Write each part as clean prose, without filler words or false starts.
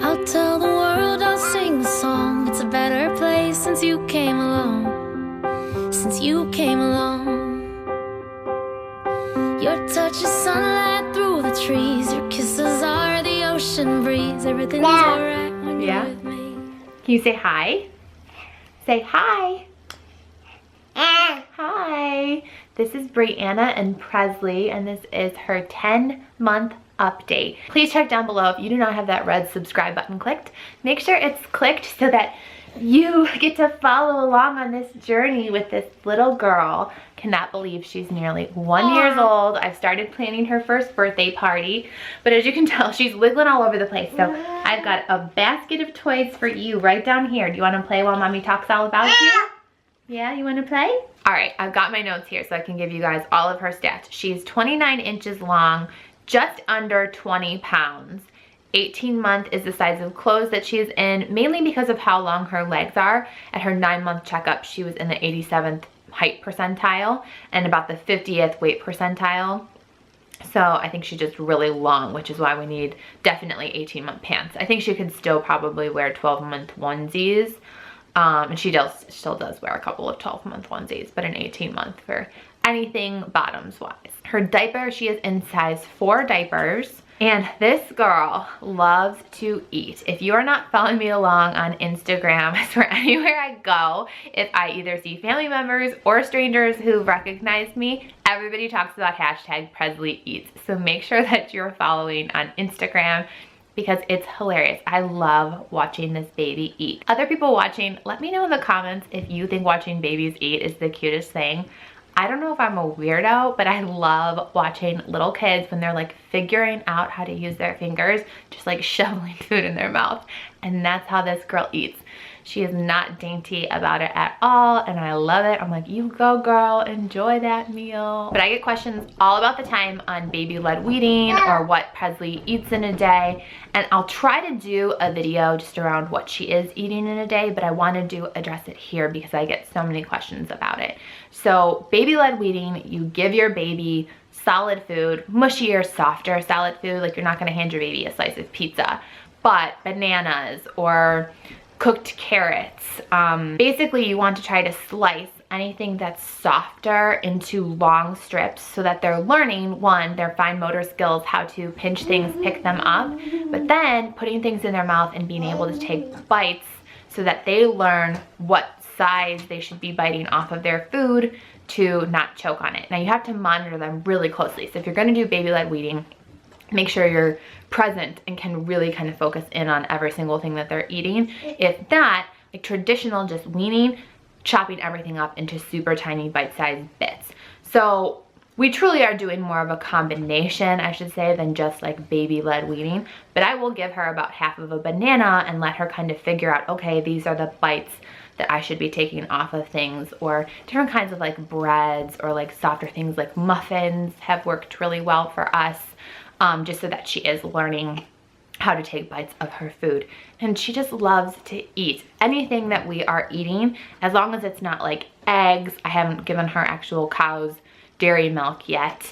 I'll tell the world, I'll sing the song. It's a better place since you came along. Since you came along. Your touch is sunlight through the trees. Your kisses are the ocean breeze. Everything's alright when you're with me. Can you say hi? Say hi. Hi. This is Brianna and Presley, and this is her 10-month update. Please check down below if you do not have that red subscribe button clicked. Make sure it's clicked so that you get to follow along on this journey with this little girl. Cannot believe she's nearly 1 year old. I've started planning her first birthday party, but as you can tell, she's wiggling all over the place. So I've got a basket of toys for you right down here. Do you want to play while Mommy talks all about you? Yeah, you want to play? All right, I've got my notes here so I can give you guys all of her stats. She's 29 inches long, just under 20 pounds. 18-month is the size of clothes that she is in, mainly because of how long her legs are. At her 9-month checkup, she was in the 87th height percentile and about the 50th weight percentile. So I think she's just really long, which is why we need definitely 18-month pants. I think she could still probably wear 12-month onesies. And she still does wear a couple of 12-month onesies, but an 18-month for anything bottoms-wise. Her diaper, she is in size 4 diapers. And this girl loves to eat. If you are not following me along on Instagram, I swear anywhere I go, if I either see family members or strangers who recognize me, everybody talks about hashtag Presley Eats. So make sure that you're following on Instagram because it's hilarious. I love watching this baby eat. Other people watching, let me know in the comments if you think watching babies eat is the cutest thing. I don't know if I'm a weirdo, but I love watching little kids when they're like figuring out how to use their fingers, just like shoveling food in their mouth. And that's how this girl eats. She is not dainty about it at all, and I love it. I'm like, you go girl, enjoy that meal. But I get questions all about the time on baby led weaning or what Presley eats in a day, and I'll try to do a video just around what she is eating in a day, but I wanted to address it here because I get so many questions about it. So baby led weaning, you give your baby solid food, mushier, softer solid food. Like, you're not gonna hand your baby a slice of pizza, but bananas or cooked carrots. Basically, you want to try to slice anything that's softer into long strips so that they're learning, one, their fine motor skills, how to pinch things, pick them up, but then putting things in their mouth and being able to take bites so that they learn what size they should be biting off of their food to not choke on it. Now, you have to monitor them really closely. So if you're gonna do baby-led weaning, make sure you're present and can really kind of focus in on every single thing that they're eating. If not, like traditional just weaning, chopping everything up into super tiny bite-sized bits. So we truly are doing more of a combination, I should say, than just like baby-led weaning. But I will give her about half of a banana and let her kind of figure out, okay, these are the bites that I should be taking off of things, or different kinds of like breads or like softer things like muffins have worked really well for us. Just so that she is learning how to take bites of her food. And she just loves to eat. Anything that we are eating, as long as it's not like eggs, I haven't given her actual cow's dairy milk yet,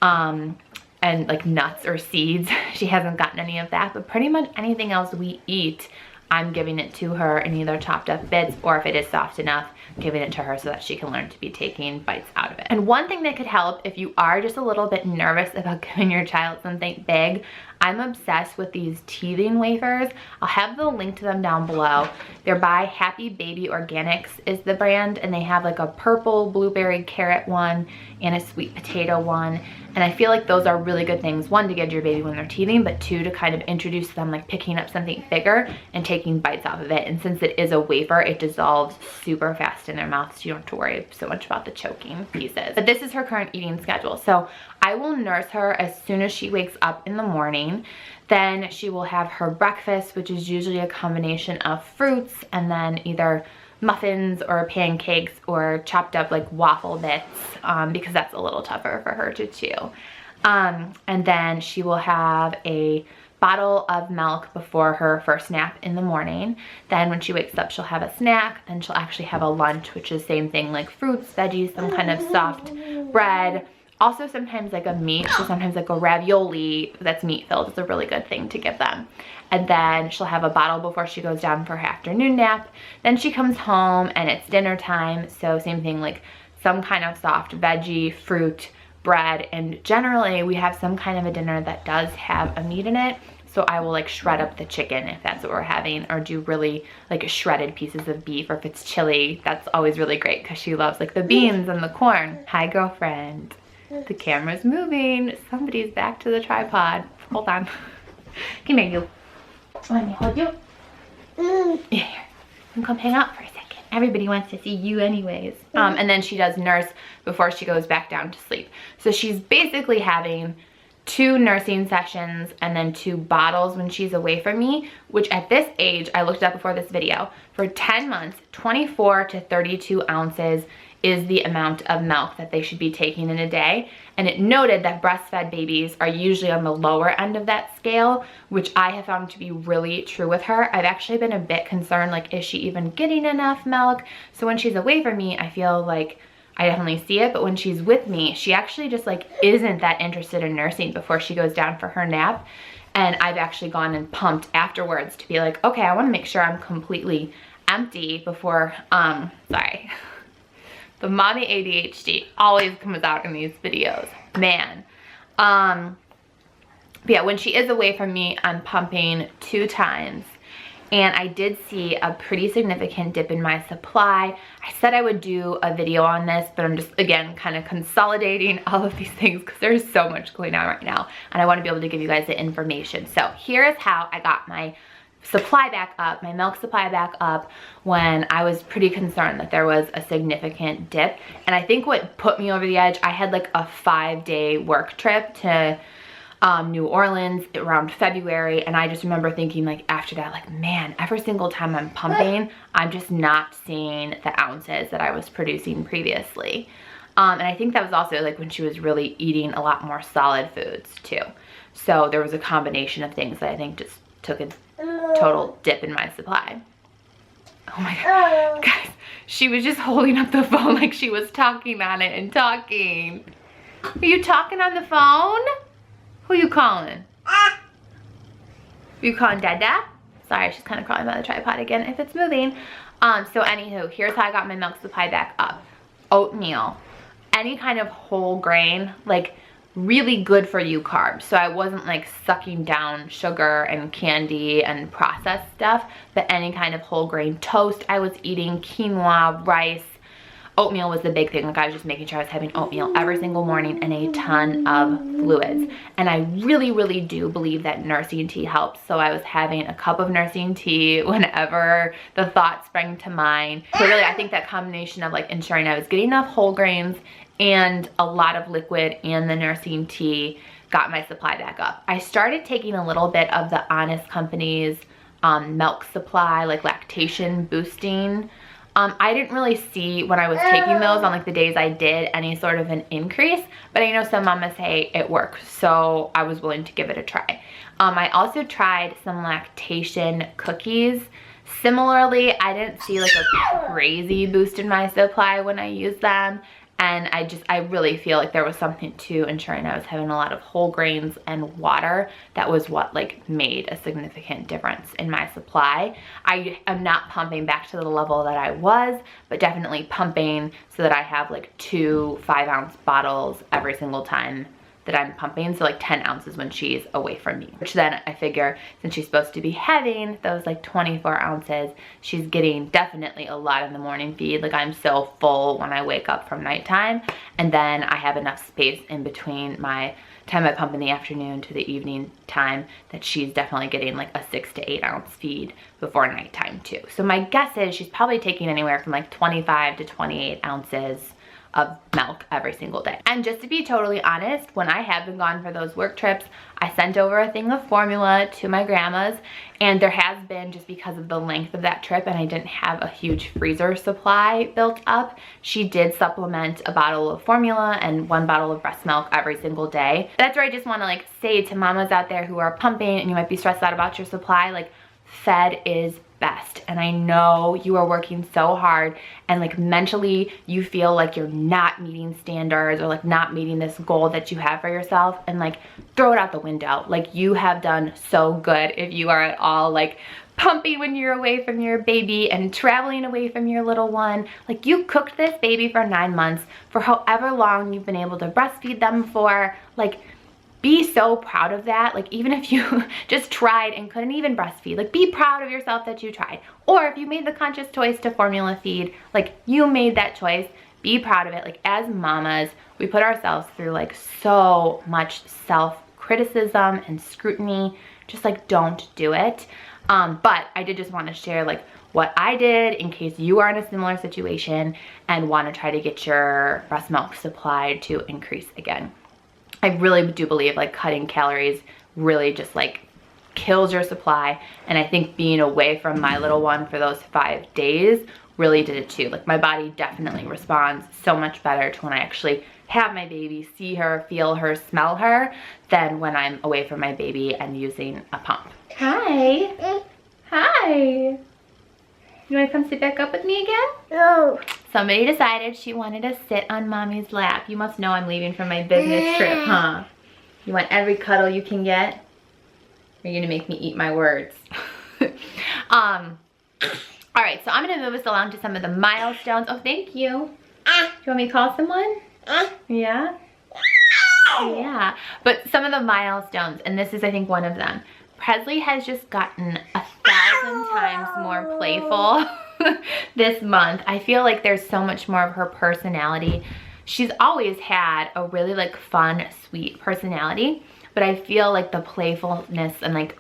and like nuts or seeds, she hasn't gotten any of that, but pretty much anything else we eat, I'm giving it to her in either chopped up bits, or if it is soft enough, giving it to her so that she can learn to be taking bites out of it. And one thing that could help if you are just a little bit nervous about giving your child something big, I'm obsessed with these teething wafers. I'll have the link to them down below. They're by Happy Baby Organics is the brand, and they have like a purple blueberry carrot one and a sweet potato one. And I feel like those are really good things, one, to give your baby when they're teething, but two, to kind of introduce them like picking up something bigger and taking bites off of it. And since it is a wafer, it dissolves super fast in their mouth, so you don't have to worry so much about the choking pieces. But this is her current eating schedule. So I will nurse her as soon as she wakes up in the morning. Then she will have her breakfast, which is usually a combination of fruits and then either muffins or pancakes or chopped up like waffle bits, because that's a little tougher for her to chew. And then she will have a bottle of milk before her first nap in the morning. Then when she wakes up, she'll have a snack. Then she'll actually have a lunch, which is same thing, like fruits, veggies, some kind of soft bread, Also sometimes like a meat, so sometimes like a ravioli that's meat filled is a really good thing to give them. And then she'll have a bottle before she goes down for her afternoon nap. Then she comes home and it's dinner time, so same thing, like some kind of soft veggie, fruit, bread, and generally we have some kind of a dinner that does have a meat in it. So I will like shred up the chicken if that's what we're having, or do really like shredded pieces of beef, or if it's chili, that's always really great because she loves like the beans and the corn. Hi, girlfriend. The camera's moving. Somebody's back to the tripod. Hold on. Come here, you. Let me hold you. Here. Come hang out for a second. Everybody wants to see you anyways. And then she does nurse before she goes back down to sleep. So she's basically having 2 nursing sessions and then 2 bottles when she's away from me, which at this age, I looked up before this video, for 10 months, 24 to 32 ounces is the amount of milk that they should be taking in a day. And it noted that breastfed babies are usually on the lower end of that scale, which I have found to be really true with her. I've actually been a bit concerned, like, is she even getting enough milk? So when she's away from me, I feel like I definitely see it, but when she's with me, she actually just like isn't that interested in nursing before she goes down for her nap. And I've actually gone and pumped afterwards to be like, okay, I want to make sure I'm completely empty before, sorry. The mommy ADHD always comes out in these videos, man. But yeah, when she is away from me, I'm pumping 2 times. And I did see a pretty significant dip in my supply. I said I would do a video on this, but I'm just, again, kind of consolidating all of these things because there's so much going on right now. And I want to be able to give you guys the information. So here is how I got my supply back up, my milk supply back up, when I was pretty concerned that there was a significant dip. And I think what put me over the edge, I had like a 5-day work trip to New Orleans around February, and I just remember thinking, like, after that, like, man, every single time I'm pumping, I'm just not seeing the ounces that I was producing previously. And I think that was also like when she was really eating a lot more solid foods too. So there was a combination of things that I think just took a total dip in my supply. Oh my God, guys, she was just holding up the phone like she was talking on it and talking. Are you talking on the phone? Who you calling? You calling Dada? Sorry, she's kind of crawling by the tripod again if it's moving. So anywho, here's how I got my milk supply back up. Oatmeal, any kind of whole grain, like really good for you carbs. So I wasn't like sucking down sugar and candy and processed stuff, but any kind of whole grain toast I was eating, quinoa, rice. Oatmeal was the big thing. Like I was just making sure I was having oatmeal every single morning and a ton of fluids. And I really, really do believe that nursing tea helps. So I was having a cup of nursing tea whenever the thought sprang to mind. So really, I think that combination of like ensuring I was getting enough whole grains and a lot of liquid and the nursing tea got my supply back up. I started taking a little bit of the Honest Company's milk supply, like lactation boosting. I didn't really see when I was taking those on like the days I did any sort of an increase, but I know some mamas say it works, so I was willing to give it a try. I also tried some Lactation Cookies. Similarly, I didn't see like a crazy boost in my supply when I used them. And I really feel like there was something to ensuring I was having a lot of whole grains and water. That was what like made a significant difference in my supply. I am not pumping back to the level that I was, but definitely pumping so that I have like 2 5-ounce bottles every single time that I'm pumping, so like 10 ounces when she's away from me, which then I figure since she's supposed to be having those like 24 ounces, she's getting definitely a lot in the morning feed. Like I'm so full when I wake up from nighttime, and then I have enough space in between my time I pump in the afternoon to the evening time that she's definitely getting like a 6 to 8 ounce feed before nighttime too. So my guess is she's probably taking anywhere from like 25 to 28 ounces of milk every single day. And just to be totally honest, when I have been gone for those work trips, I sent over a thing of formula to my grandma's, and there has been, just because of the length of that trip and I didn't have a huge freezer supply built up, she did supplement a bottle of formula and 1 bottle of breast milk every single day. That's where I just want to like say to mamas out there who are pumping and you might be stressed out about your supply, like fed is best. And I know you are working so hard and like mentally you feel like you're not meeting standards or like not meeting this goal that you have for yourself, and like throw it out the window. Like you have done so good if you are at all like pumping when you're away from your baby and traveling away from your little one. Like you cooked this baby for 9 months, for however long you've been able to breastfeed them for. Like be so proud of that. Like even if you just tried and couldn't even breastfeed, like be proud of yourself that you tried. Or if you made the conscious choice to formula feed, like you made that choice, be proud of it. Like as mamas, we put ourselves through like so much self-criticism and scrutiny. Just like don't do it. But I did just want to share like what I did in case you are in a similar situation and want to try to get your breast milk supply to increase again. I really do believe like cutting calories really just like kills your supply. And I think being away from my little one for those 5 days really did it too. Like my body definitely responds so much better to when I actually have my baby, see her, feel her, smell her, than when I'm away from my baby and using a pump. Hi. Hi. You want to come sit back up with me again? No. Somebody decided she wanted to sit on mommy's lap. You must know I'm leaving for my business trip, huh? You want every cuddle you can get? Or are you gonna make me eat my words? All right, so I'm gonna move us along to some of the milestones. Oh, thank you. Do you want me to call someone? Yeah? Yeah. But some of the milestones, and this is I think one of them. Presley has just gotten 1,000 times more playful this month. I feel like there's so much more of her personality. She's always had a really like fun, sweet personality, but I feel like the playfulness and like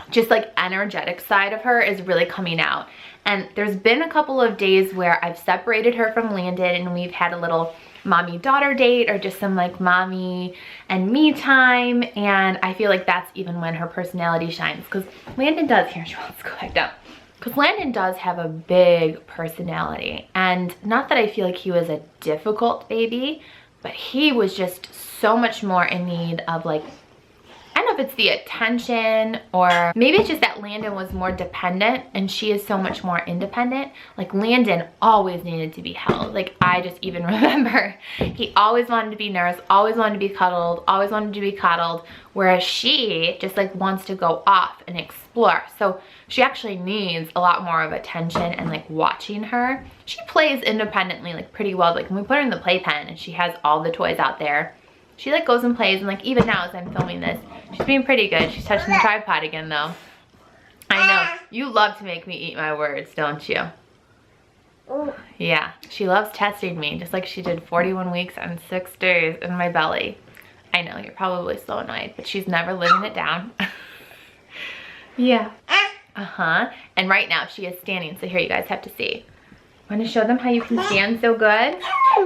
just like energetic side of her is really coming out. And there's been a couple of days where I've separated her from Landon and we've had a little mommy-daughter date or just some like mommy and me time, and I feel like that's even when her personality shines, because Landon does, here she wants to go back down, because Landon does have a big personality. And not that I feel like he was a difficult baby, but he was just so much more in need of like, I don't know if it's the attention or maybe it's just that Landon was more dependent and she is so much more independent. Like Landon always needed to be held. Like I just even remember he always wanted to be nursed, always wanted to be cuddled, always wanted to be coddled, whereas she just like wants to go off and explore. So she actually needs a lot more of attention and like watching her. She plays independently like pretty well. Like when we put her in the playpen and she has all the toys out there, she like goes and plays, and like even now as I'm filming this, she's being pretty good. She's touching the tripod again though. I know, you love to make me eat my words, don't you? Yeah, she loves testing me, just like she did 41 weeks and 6 days in my belly. I know, you're probably so annoyed, but she's never living it down. Yeah. And right now she is standing, so here you guys have to see. Want to show them how you can stand so good?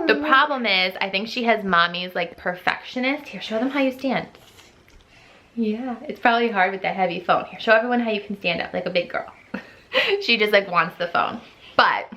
The problem is, I think she has mommy's like perfectionist. Here, show them how you stand. Yeah, it's probably hard with that heavy phone. Here, show everyone how you can stand up like a big girl. She just like wants the phone. But,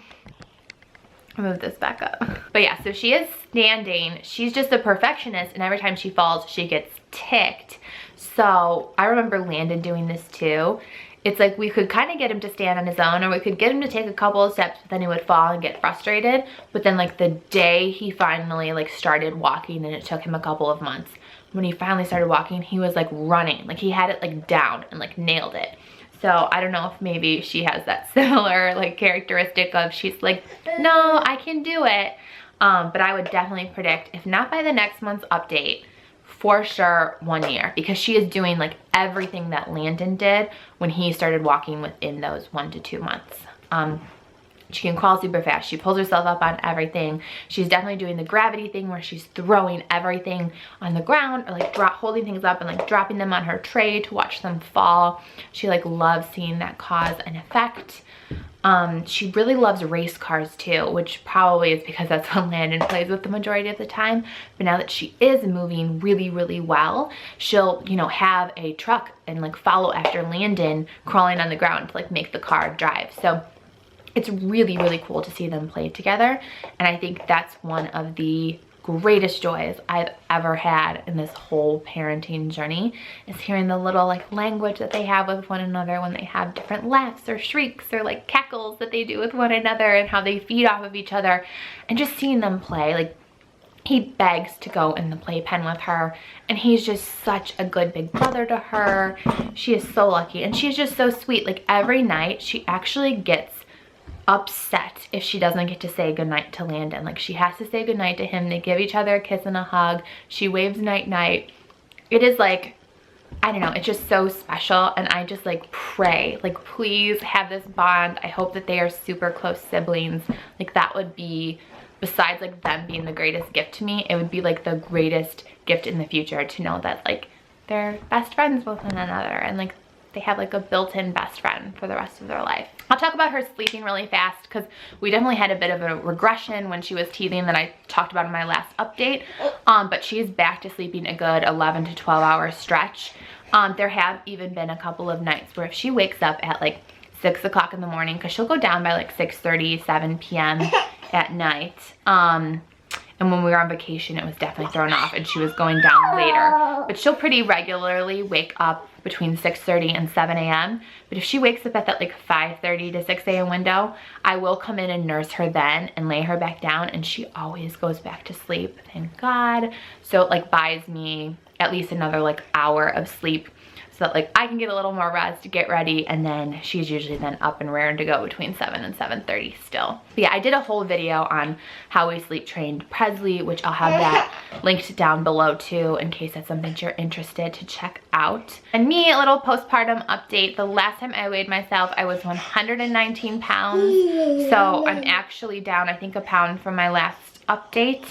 I'll move this back up. But yeah, so she is standing. She's just a perfectionist, and every time she falls, she gets ticked. So, I remember Landon doing this too. It's like we could kind of get him to stand on his own, or we could get him to take a couple of steps, but then he would fall and get frustrated. But then like the day he finally like started walking, and it took him a couple of months, when he finally started walking, he was like running. Like he had it like down and like nailed it. So I don't know if maybe she has that similar like characteristic of she's like, no, I can do it. But I would definitely predict, if not by the next month's update, for sure 1 year, because she is doing like everything that Landon did when he started walking within those 1 to 2 months. She can crawl super fast. She pulls herself up on everything. She's definitely doing the gravity thing where she's throwing everything on the ground, or like holding things up and like dropping them on her tray to watch them fall. She like loves seeing that cause and effect. She really loves race cars too, which probably is because that's what Landon plays with the majority of the time. But now that she is moving really, really well, she'll, you know, have a truck and like follow after Landon crawling on the ground to like make the car drive. So it's really, really cool to see them play together. And I think that's one of the greatest joys I've ever had in this whole parenting journey is hearing the little like language that they have with one another when they have different laughs or shrieks or like cackles that they do with one another and how they feed off of each other, and just seeing them play. Like, he begs to go in the playpen with her, and he's just such a good big brother to her. She is so lucky, and she's just so sweet. Like, every night she actually gets upset if she doesn't get to say goodnight to Landon. Like, she has to say goodnight to him. They give each other a kiss and a hug. She waves night night. It is like, I don't know, it's just so special, and I just like pray, like, please have this bond. I hope that they are super close siblings. Like, that would be, besides like them being the greatest gift to me, it would be like the greatest gift in the future to know that like they're best friends with one another, and like they have like a built-in best friend for the rest of their life. I'll talk about her sleeping really fast because we definitely had a bit of a regression when she was teething that I talked about in my last update, but she's back to sleeping a good 11 to 12 hour stretch. There have even been a couple of nights where if she wakes up at like 6 o'clock in the morning, because she'll go down by like 6:30, 7 p.m. at night. And when we were on vacation, it was definitely thrown off and she was going down later. But she'll pretty regularly wake up between 6:30 and 7 a.m. But if she wakes up at that like 5:30 to 6 a.m. window, I will come in and nurse her then and lay her back down, and she always goes back to sleep, thank God. So it like buys me at least another like hour of sleep, so that like I can get a little more rest to get ready, and then she's usually then up and raring to go between 7 and 7:30 still. But yeah, I did a whole video on how we sleep trained Presley, which I'll have that linked down below too, in case that's something you're interested to check out. And me, a little postpartum update. The last time I weighed myself, I was 119 pounds. So I'm actually down, I think, a pound from my last update.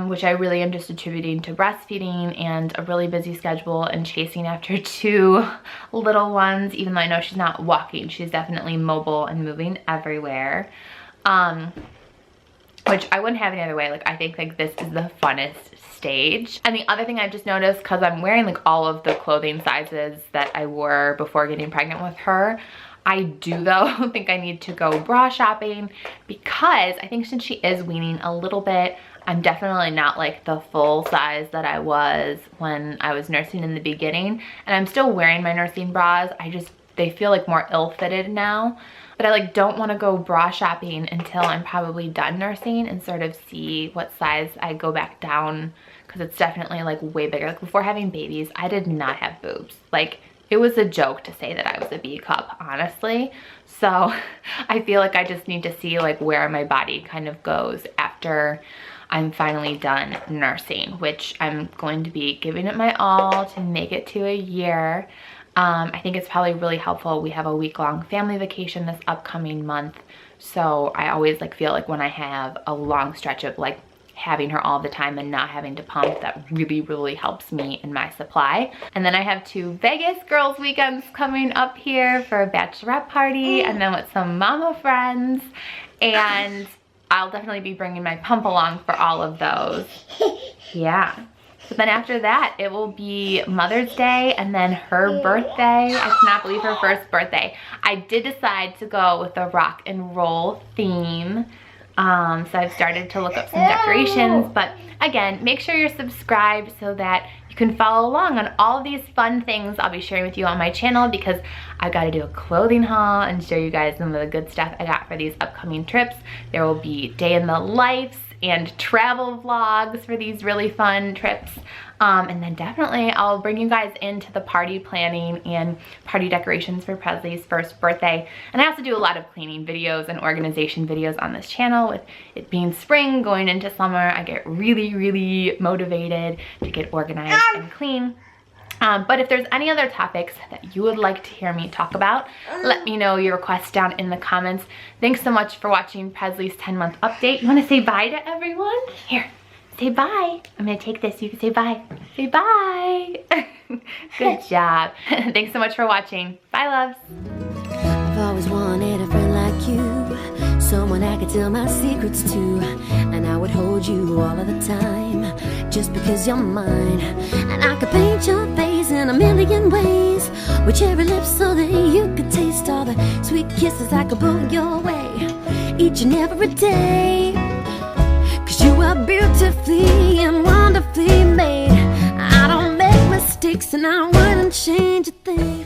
Which I really am just attributing to breastfeeding and a really busy schedule and chasing after 2 little ones. Even though I know she's not walking, she's definitely mobile and moving everywhere. Which I wouldn't have any other way. Like, I think like this is the funnest stage. And the other thing I've just noticed, because I'm wearing like all of the clothing sizes that I wore before getting pregnant with her, I do though think I need to go bra shopping, because I think since she is weaning a little bit, I'm definitely not like the full size that I was when I was nursing in the beginning. And I'm still wearing my nursing bras. They feel like more ill-fitted now. But I like don't want to go bra shopping until I'm probably done nursing and sort of see what size I go back down, because it's definitely like way bigger. Like, before having babies, I did not have boobs. Like, it was a joke to say that I was a B cup, honestly. So I feel like I just need to see like where my body kind of goes after I'm finally done nursing, which I'm going to be giving it my all to make it to a year. I think it's probably really helpful. We have a week-long family vacation this upcoming month. So I always like feel like when I have a long stretch of like having her all the time and not having to pump, that really helps me in my supply. And then I have 2 Vegas girls weekends coming up here for a bachelorette party, and then with some mama friends, and I'll definitely be bringing my pump along for all of those. Yeah. So then after that, it will be Mother's Day and then her birthday. I cannot believe her first birthday. I did decide to go with the rock and roll theme. So I've started to look up some decorations, but again, make sure you're subscribed so that you can follow along on all of these fun things I'll be sharing with you on my channel, because I've got to do a clothing haul and show you guys some of the good stuff I got for these upcoming trips. There will be day in the lives and travel vlogs for these really fun trips. And then definitely I'll bring you guys into the party planning and party decorations for Presley's first birthday. And I also do a lot of cleaning videos and organization videos on this channel. With it being spring, going into summer, I get really motivated to get organized and clean. But if there's any other topics that you would like to hear me talk about, let me know your requests down in the comments. Thanks so much for watching Presley's 10-month update. You want to say bye to everyone? Here, say bye. I'm going to take this. You can say bye. Say bye. Good job. Thanks so much for watching. Bye, loves. I've always wanted a friend like you, someone I could tell my secrets to, and I would hold you all of the time, just because you're mine. And I could paint your face in a million ways, with cherry lips so that you could taste all the sweet kisses I could put your way, each and every day. 'Cause you are beautifully and wonderfully made. I don't make mistakes and I wouldn't change a thing.